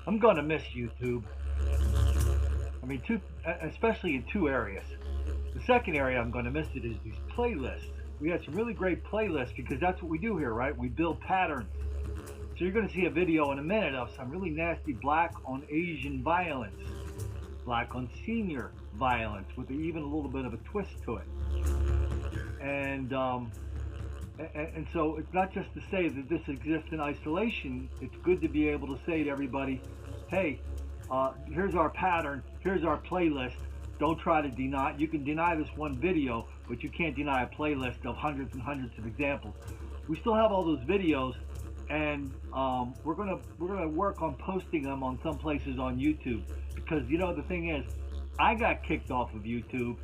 I'm going to miss YouTube. I mean, especially in two areas. The second area I'm going to miss it is these playlists. We had some really great playlists because that's what we do here, right? We build patterns. So you're going to see a video in a minute of some really nasty Black on Asian violence, Black on senior violence, with even a little bit of a twist to it. And so it's not just to say that this exists in isolation. It's good to be able to say to everybody, hey, here's our pattern, here's our playlist. Don't try to deny. You can deny this one video, but you can't deny a playlist of hundreds and hundreds of examples. We still have all those videos, and we're gonna work on posting them on some places on YouTube, because the thing is, I got kicked off of YouTube,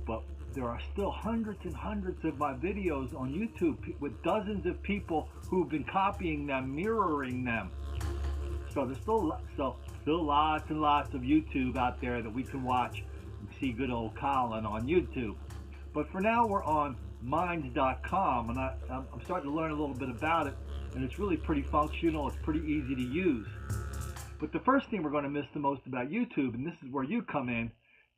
but there are still hundreds and hundreds of my videos on YouTube with dozens of people who've been copying them, mirroring them. So there's still lots and lots of YouTube out there that we can watch and see good old Colin on YouTube. But for now, we're on Minds.com, and I'm starting to learn a little bit about it, and it's really pretty functional. It's pretty easy to use. But the first thing we're going to miss the most about YouTube, and this is where you come in,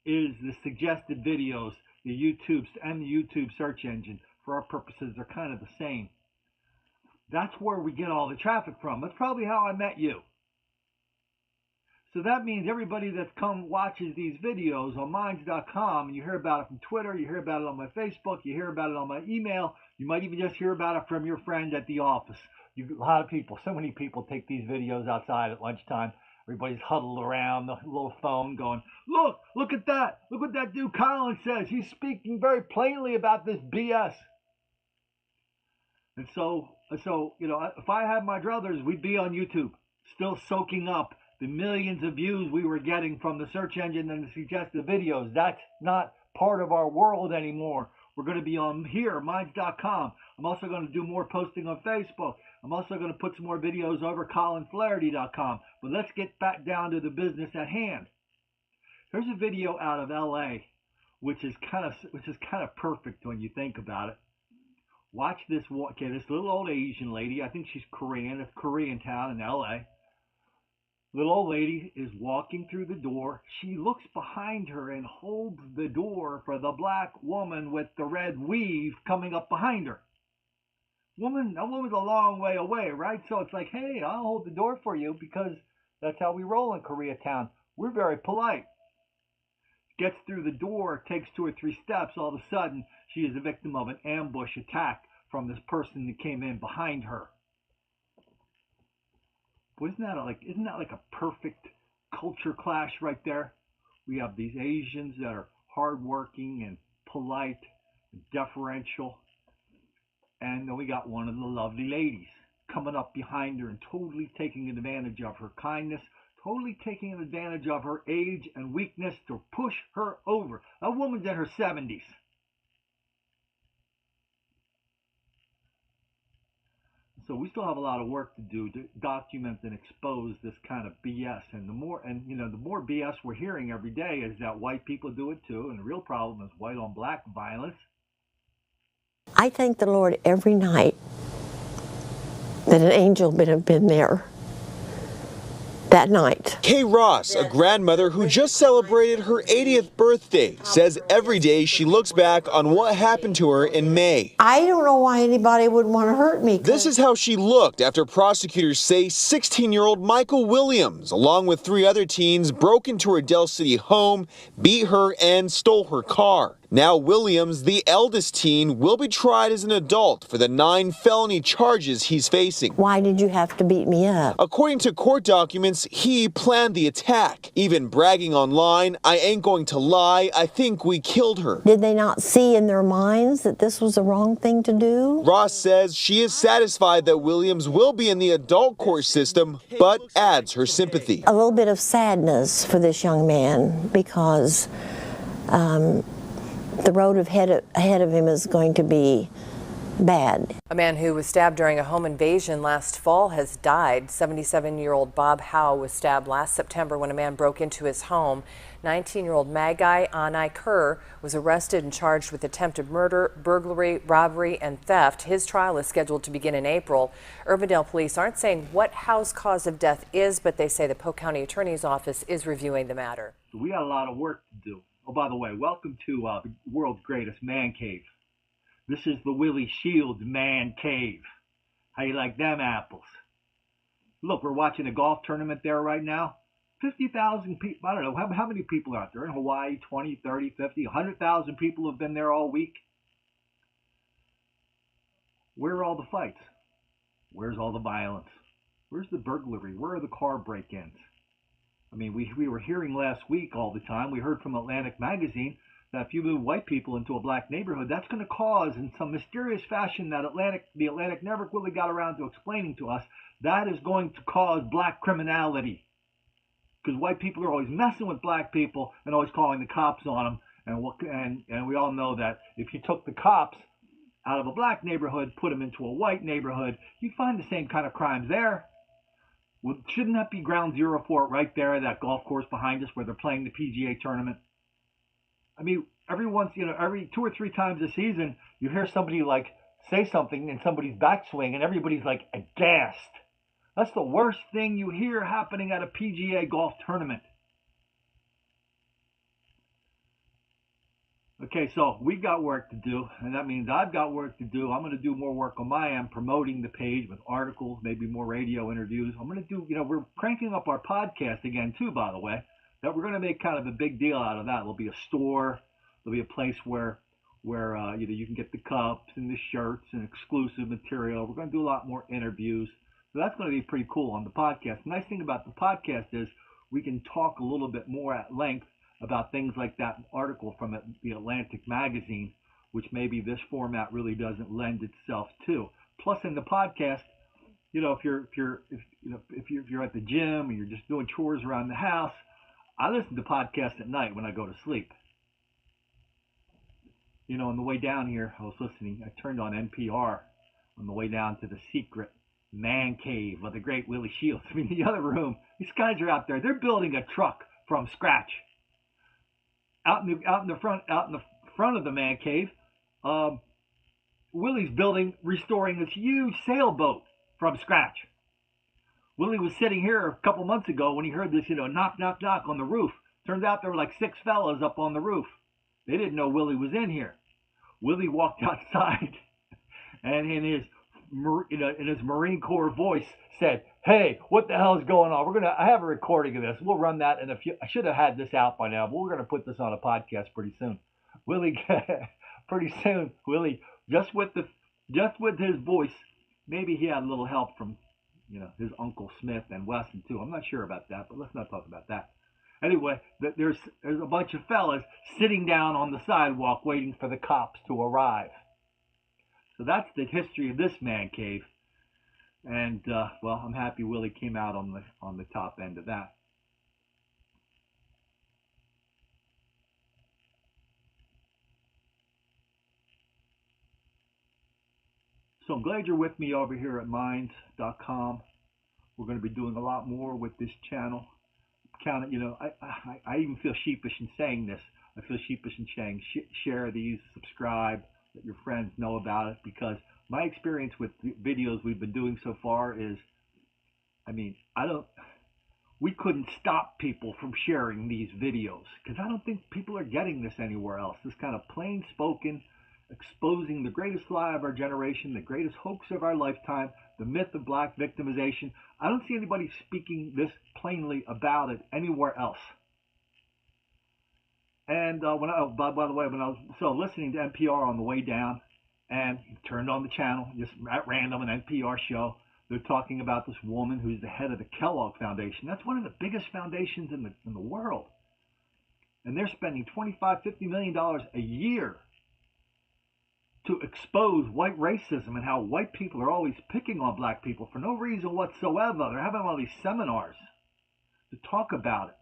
is the suggested videos. The YouTube and the YouTube search engine, for our purposes, are kind of the same. That's where we get all the traffic from. That's probably how I met you. So that means everybody that's watches these videos on Minds.com, and you hear about it from Twitter, you hear about it on my Facebook, you hear about it on my email, you might even just hear about it from your friend at the office. A lot of people, so many people take these videos outside at lunchtime. Everybody's huddled around the little phone going, look at that. Look what that dude Colin says. He's speaking very plainly about this BS. And so if I had my druthers, we'd be on YouTube, still soaking up the millions of views we were getting from the search engine and the suggested videos. That's not part of our world anymore. We're going to be on here, Minds.com. I'm also going to do more posting on Facebook. I'm also going to put some more videos over ColinFlaherty.com. But let's get back down to the business at hand. Here's a video out of LA, which is kind of perfect when you think about it. Watch this. Okay, this little old Asian lady. I think she's Korean. It's Koreatown in LA. Little old lady is walking through the door. She looks behind her and holds the door for the Black woman with the red weave coming up behind her. That woman's a long way away, right? So it's like, hey, I'll hold the door for you, because that's how we roll in Koreatown. We're very polite. Gets through the door, takes 2 or 3 steps. All of a sudden, she is a victim of an ambush attack from this person that came in behind her. Well, isn't that like a perfect culture clash right there? We have these Asians that are hardworking and polite and deferential, and then we got one of the lovely ladies coming up behind her and totally taking advantage of her kindness, totally taking advantage of her age and weakness to push her over. That woman's in her 70s. So we still have a lot of work to do to document and expose this kind of BS. And the more BS we're hearing every day is that white people do it too, and the real problem is white on black violence. I thank the Lord every night that an angel would have been there that night. Kay Ross, a grandmother who just celebrated her 80th birthday, says every day she looks back on what happened to her in May. I don't know why anybody would want to hurt me. This is how she looked after prosecutors say 16-year-old Michael Williams, along with 3 other teens, broke into her Del City home, beat her, and stole her car. Now Williams, the eldest teen, will be tried as an adult for the 9 felony charges he's facing. Why did you have to beat me up? According to court documents, he planned the attack, even bragging online, "I ain't going to lie, I think we killed her." Did they not see in their minds that this was the wrong thing to do? Ross says she is satisfied that Williams will be in the adult court system, but adds her sympathy. A little bit of sadness for this young man, because the road ahead of him is going to be bad. A man who was stabbed during a home invasion last fall has died. 77-year-old Bob Howe was stabbed last September when a man broke into his home. 19-year-old Magai Anai Kerr was arrested and charged with attempted murder, burglary, robbery, and theft. His trial is scheduled to begin in April. Urbandale police aren't saying what Howe's cause of death is, but they say the Polk County Attorney's Office is reviewing the matter. We got a lot of work to do. Oh, by the way, welcome to the world's greatest man cave. This is the Willie Shields Man Cave. How you like them apples? Look, we're watching a golf tournament there right now. 50,000 people. I don't know. How many people are out there in Hawaii? 20, 30, 50, 100,000 people have been there all week. Where are all the fights? Where's all the violence? Where's the burglary? Where are the car break-ins? I mean, we were hearing last week all the time. We heard from Atlantic Magazine that if you move white people into a black neighborhood, that's going to cause, in some mysterious fashion that the Atlantic never really got around to explaining to us, that is going to cause black criminality. Because white people are always messing with black people and always calling the cops on them. And we all know that if you took the cops out of a black neighborhood, put them into a white neighborhood, you'd find the same kind of crimes there. Well, shouldn't that be ground zero for it right there, that golf course behind us where they're playing the PGA tournament? I mean, every 2 or 3 times a season, you hear somebody like say something in somebody's backswing and everybody's like aghast. That's the worst thing you hear happening at a PGA golf tournament. Okay, so we've got work to do, and that means I've got work to do. I'm going to do more work on my end, promoting the page with articles, maybe more radio interviews. I'm going to do, we're cranking up our podcast again too, by the way, that we're going to make kind of a big deal out of that. There'll be a store. There'll be a place where you can get the cups and the shirts and exclusive material. We're going to do a lot more interviews. So that's going to be pretty cool on the podcast. The nice thing about the podcast is we can talk a little bit more at length about things like that article from the Atlantic magazine, which maybe this format really doesn't lend itself to. Plus, in the podcast, if you're at the gym or you're just doing chores around the house, I listen to podcasts at night when I go to sleep. On the way down here, I was listening. I turned on NPR on the way down to the secret man cave of the great Willie Shields. I mean, the other room, these guys are out there. They're building a truck from scratch. Out in the front of the man cave, Willie's restoring this huge sailboat from scratch. Willie was sitting here a couple months ago when he heard this, knock, knock, knock on the roof. Turns out there were like 6 fellas up on the roof. They didn't know Willie was in here. Willie walked outside and in his Marine Corps voice said, "Hey, what the hell is going on? I have a recording of this. We'll run that in a few. I should have had this out by now, but we're going to put this on a podcast pretty soon." Willie, pretty soon, Willie, just with his voice, maybe he had a little help from, his Uncle Smith and Weston too. I'm not sure about that, but let's not talk about that. Anyway, there's a bunch of fellas sitting down on the sidewalk waiting for the cops to arrive. So that's the history of this man cave. And, I'm happy Willie came out on the top end of that. So I'm glad you're with me over here at Minds.com. We're going to be doing a lot more with this channel. I even feel sheepish in saying this. I feel sheepish in saying share these, subscribe, let your friends know about it, because my experience with the videos we've been doing so far is, we couldn't stop people from sharing these videos because I don't think people are getting this anywhere else. This kind of plain spoken, exposing the greatest lie of our generation, the greatest hoax of our lifetime, the myth of black victimization. I don't see anybody speaking this plainly about it anywhere else. And by the way, when I was listening to NPR on the way down, and turned on the channel just at random, an NPR show, they're talking about this woman who's the head of the Kellogg Foundation. That's one of the biggest foundations in the world, and they're spending $25-50 million a year to expose white racism and how white people are always picking on black people for no reason whatsoever. They're having all these seminars to talk about it.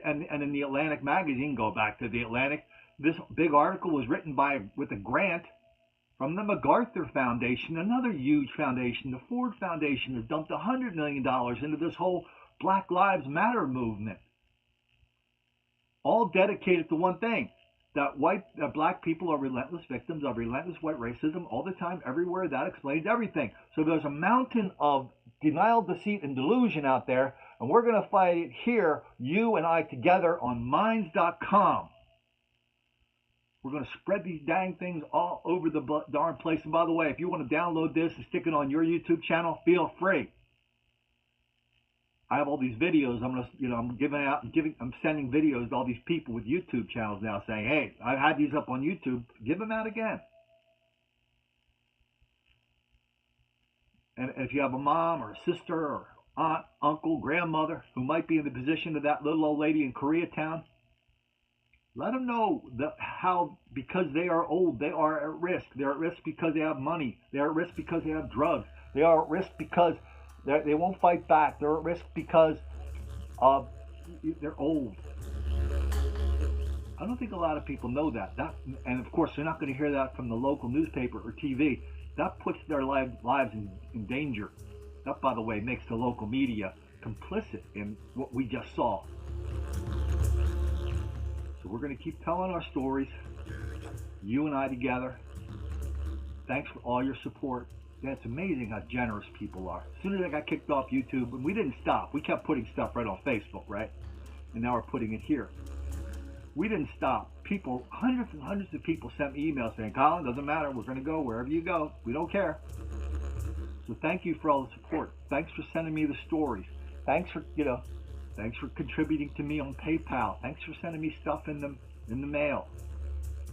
And in the Atlantic magazine, go back to the Atlantic, this big article was written with a grant from the MacArthur Foundation, another huge foundation, the Ford Foundation has dumped $100 million into this whole Black Lives Matter movement. All dedicated to one thing, that black people are relentless victims of relentless white racism all the time, everywhere. That explains everything. So there's a mountain of denial, deceit, and delusion out there, and we're going to fight it here, you and I together on Minds.com. We're going to spread these dang things all over the darn place. And by the way, if you want to download this and stick it on your YouTube channel, feel free. I have all these videos. I'm sending videos to all these people with YouTube channels now, saying, "Hey, I've had these up on YouTube. Give them out again." And if you have a mom or a sister or aunt, uncle, grandmother who might be in the position of that little old lady in Koreatown, let them know how, because they are old, they are at risk. They're at risk because they have money. They're at risk because they have drugs. They are at risk because they won't fight back. They're at risk because they're old. I don't think a lot of people know that. And of course, they're not going to hear that from the local newspaper or TV. That puts their lives in danger. That, by the way, makes the local media complicit in what we just saw. So we're going to keep telling our stories, you and I together. Thanks for all your support. Yeah, it's amazing how generous people are. As soon as I got kicked off YouTube, and we didn't stop. We kept putting stuff right on Facebook, right? And now we're putting it here. We didn't stop. People, hundreds and hundreds of people sent me emails saying, "Colin, doesn't matter. We're going to go wherever you go. We don't care." So thank you for all the support. Thanks for sending me the stories. Thanks for contributing to me on PayPal. Thanks for sending me stuff in the mail.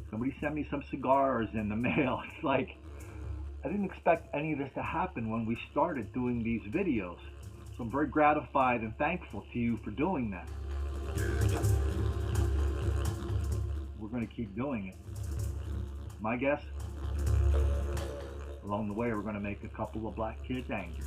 Somebody sent me some cigars in the mail. It's like, I didn't expect any of this to happen when we started doing these videos. So I'm very gratified and thankful to you for doing that. We're going to keep doing it. My guess, along the way, we're going to make a couple of black kids angry.